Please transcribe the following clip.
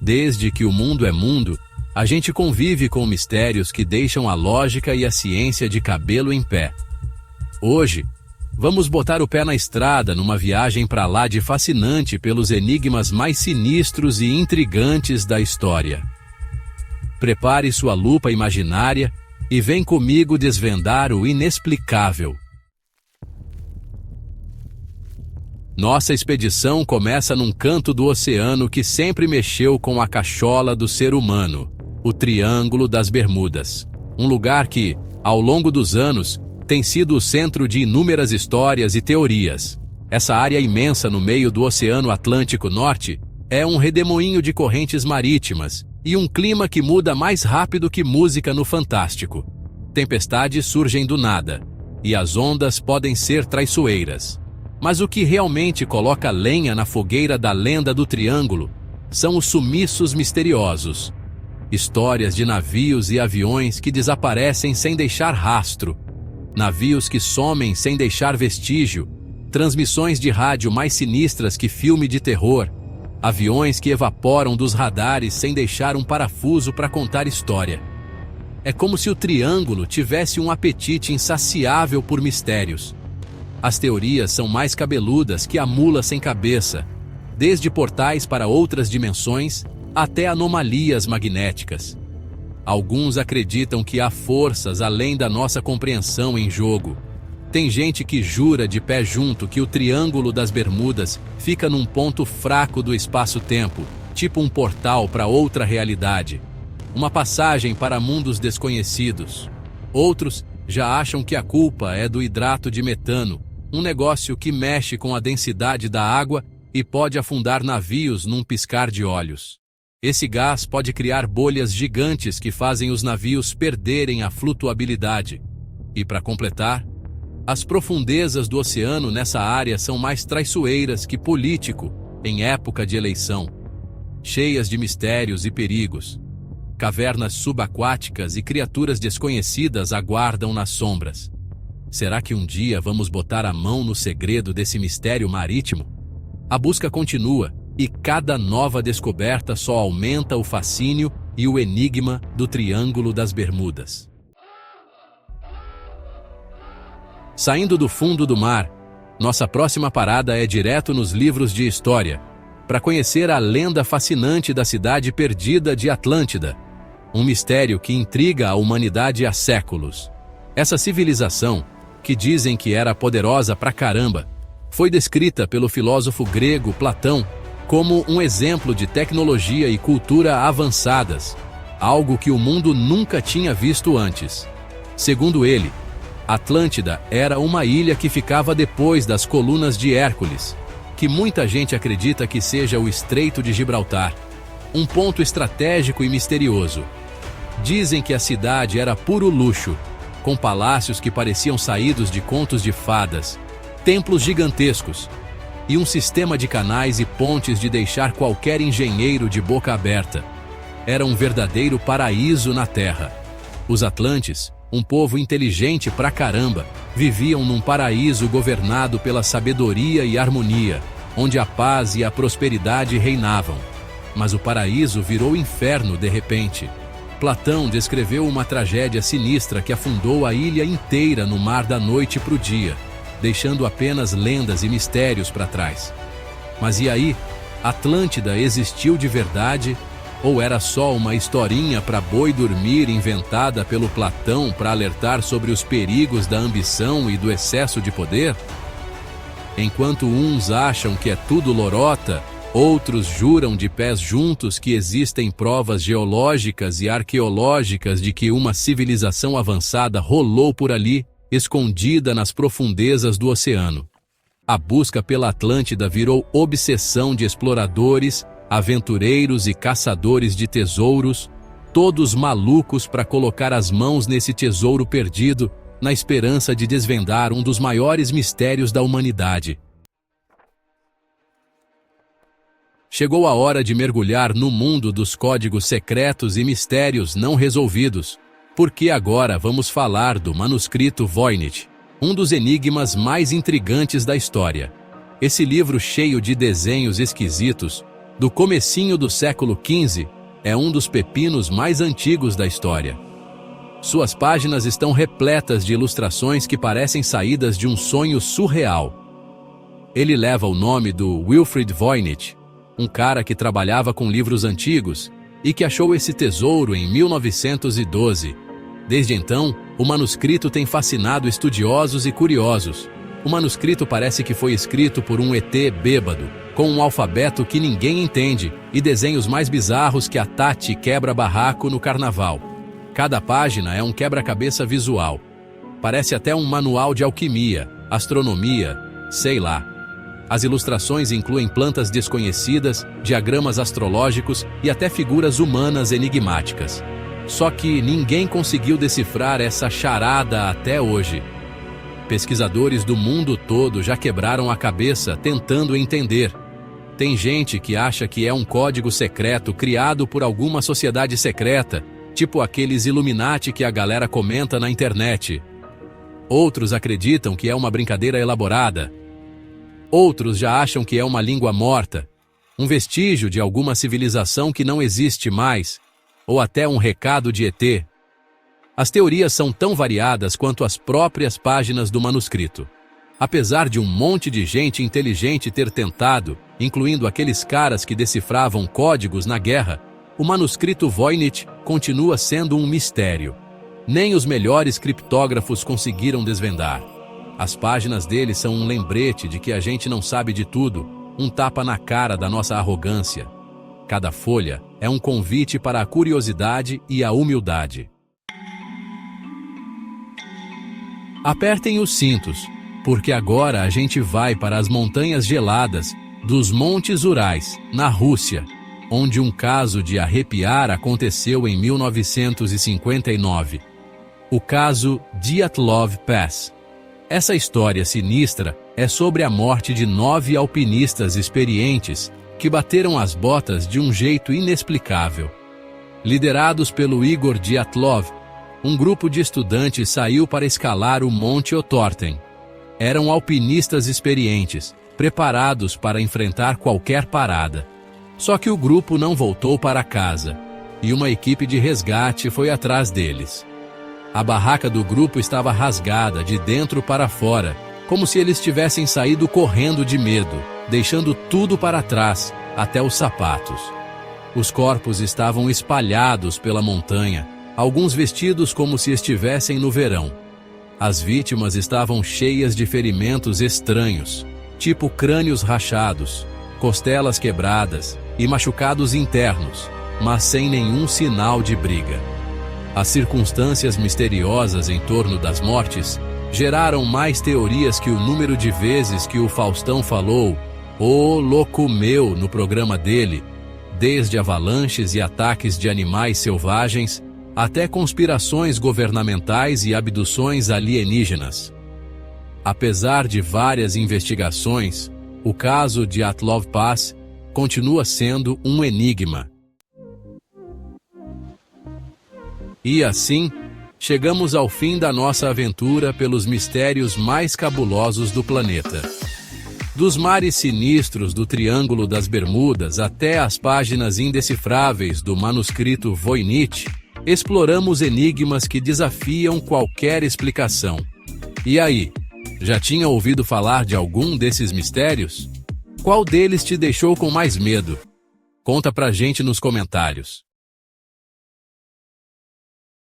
Desde que o mundo é mundo, a gente convive com mistérios que deixam a lógica e a ciência de cabelo em pé. Hoje, vamos botar o pé na estrada numa viagem para lá de fascinante pelos enigmas mais sinistros e intrigantes da história. Prepare sua lupa imaginária e vem comigo desvendar o inexplicável. Nossa expedição começa num canto do oceano que sempre mexeu com a cachola do ser humano, o Triângulo das Bermudas. Um lugar que, ao longo dos anos, tem sido o centro de inúmeras histórias e teorias. Essa área imensa no meio do Oceano Atlântico Norte é um redemoinho de correntes marítimas e um clima que muda mais rápido que música no Fantástico. Tempestades surgem do nada, e as ondas podem ser traiçoeiras. Mas o que realmente coloca lenha na fogueira da lenda do Triângulo são os sumiços misteriosos. Histórias de navios e aviões que desaparecem sem deixar rastro. Navios que somem sem deixar vestígio. Transmissões de rádio mais sinistras que filme de terror. Aviões que evaporam dos radares sem deixar um parafuso para contar história. É como se o Triângulo tivesse um apetite insaciável por mistérios. As teorias são mais cabeludas que a mula sem cabeça, desde portais para outras dimensões até anomalias magnéticas. Alguns acreditam que há forças além da nossa compreensão em jogo. Tem gente que jura de pé junto que o Triângulo das Bermudas fica num ponto fraco do espaço-tempo, tipo um portal para outra realidade, uma passagem para mundos desconhecidos. Outros já acham que a culpa é do hidrato de metano, um negócio que mexe com a densidade da água e pode afundar navios num piscar de olhos. Esse gás pode criar bolhas gigantes que fazem os navios perderem a flutuabilidade. E para completar, as profundezas do oceano nessa área são mais traiçoeiras que político em época de eleição, cheias de mistérios e perigos. Cavernas subaquáticas e criaturas desconhecidas aguardam nas sombras. Será que um dia vamos botar a mão no segredo desse mistério marítimo? A busca continua, e cada nova descoberta só aumenta o fascínio e o enigma do Triângulo das Bermudas. Saindo do fundo do mar, nossa próxima parada é direto nos livros de história, para conhecer a lenda fascinante da cidade perdida de Atlântida, um mistério que intriga a humanidade há séculos. Essa civilização, que dizem que era poderosa pra caramba, foi descrita pelo filósofo grego Platão como um exemplo de tecnologia e cultura avançadas, algo que o mundo nunca tinha visto antes. Segundo ele, Atlântida era uma ilha que ficava depois das Colunas de Hércules, que muita gente acredita que seja o Estreito de Gibraltar, um ponto estratégico e misterioso. Dizem que a cidade era puro luxo, com palácios que pareciam saídos de contos de fadas, templos gigantescos e um sistema de canais e pontes de deixar qualquer engenheiro de boca aberta. Era um verdadeiro paraíso na Terra. Os Atlantes, um povo inteligente pra caramba, viviam num paraíso governado pela sabedoria e harmonia, onde a paz e a prosperidade reinavam. Mas o paraíso virou inferno de repente. Platão descreveu uma tragédia sinistra que afundou a ilha inteira no mar da noite pro dia, deixando apenas lendas e mistérios para trás. Mas e aí? Atlântida existiu de verdade? Ou era só uma historinha para boi dormir inventada pelo Platão para alertar sobre os perigos da ambição e do excesso de poder? Enquanto uns acham que é tudo lorota, outros juram de pés juntos que existem provas geológicas e arqueológicas de que uma civilização avançada rolou por ali, escondida nas profundezas do oceano. A busca pela Atlântida virou obsessão de exploradores, aventureiros e caçadores de tesouros, todos malucos para colocar as mãos nesse tesouro perdido, na esperança de desvendar um dos maiores mistérios da humanidade. Chegou a hora de mergulhar no mundo dos códigos secretos e mistérios não resolvidos, porque agora vamos falar do manuscrito Voynich, um dos enigmas mais intrigantes da história. Esse livro cheio de desenhos esquisitos do comecinho do século XV, é um dos pepinos mais antigos da história. Suas páginas estão repletas de ilustrações que parecem saídas de um sonho surreal. Ele leva o nome do Wilfrid Voynich, um cara que trabalhava com livros antigos e que achou esse tesouro em 1912. Desde então, o manuscrito tem fascinado estudiosos e curiosos. O manuscrito parece que foi escrito por um ET bêbado, com um alfabeto que ninguém entende e desenhos mais bizarros que a Tati quebra-barraco no carnaval. Cada página é um quebra-cabeça visual. Parece até um manual de alquimia, astronomia, sei lá. As ilustrações incluem plantas desconhecidas, diagramas astrológicos e até figuras humanas enigmáticas. Só que ninguém conseguiu decifrar essa charada até hoje. Pesquisadores do mundo todo já quebraram a cabeça tentando entender. Tem gente que acha que é um código secreto criado por alguma sociedade secreta, tipo aqueles Illuminati que a galera comenta na internet. Outros acreditam que é uma brincadeira elaborada. Outros já acham que é uma língua morta, um vestígio de alguma civilização que não existe mais, ou até um recado de ET. As teorias são tão variadas quanto as próprias páginas do manuscrito. Apesar de um monte de gente inteligente ter tentado, incluindo aqueles caras que decifravam códigos na guerra, o manuscrito Voynich continua sendo um mistério. Nem os melhores criptógrafos conseguiram desvendar. As páginas dele são um lembrete de que a gente não sabe de tudo, um tapa na cara da nossa arrogância. Cada folha é um convite para a curiosidade e a humildade. Apertem os cintos, porque agora a gente vai para as montanhas geladas dos Montes Urais, na Rússia, onde um caso de arrepiar aconteceu em 1959. O caso Dyatlov Pass. Essa história sinistra é sobre a morte de 9 alpinistas experientes que bateram as botas de um jeito inexplicável. Liderados pelo Igor Dyatlov, um grupo de estudantes saiu para escalar o Monte Otorten. Eram alpinistas experientes, preparados para enfrentar qualquer parada. Só que o grupo não voltou para casa, e uma equipe de resgate foi atrás deles. A barraca do grupo estava rasgada de dentro para fora, como se eles tivessem saído correndo de medo, deixando tudo para trás, até os sapatos. Os corpos estavam espalhados pela montanha, alguns vestidos como se estivessem no verão. As vítimas estavam cheias de ferimentos estranhos, tipo crânios rachados, costelas quebradas e machucados internos, mas sem nenhum sinal de briga. As circunstâncias misteriosas em torno das mortes geraram mais teorias que o número de vezes que o Faustão falou "Ô louco meu" no programa dele, desde avalanches e ataques de animais selvagens até conspirações governamentais e abduções alienígenas. Apesar de várias investigações, o caso de Dyatlov Pass continua sendo um enigma. E assim, chegamos ao fim da nossa aventura pelos mistérios mais cabulosos do planeta. Dos mares sinistros do Triângulo das Bermudas até as páginas indecifráveis do manuscrito Voynich, exploramos enigmas que desafiam qualquer explicação. E aí, já tinha ouvido falar de algum desses mistérios? Qual deles te deixou com mais medo? Conta pra gente nos comentários.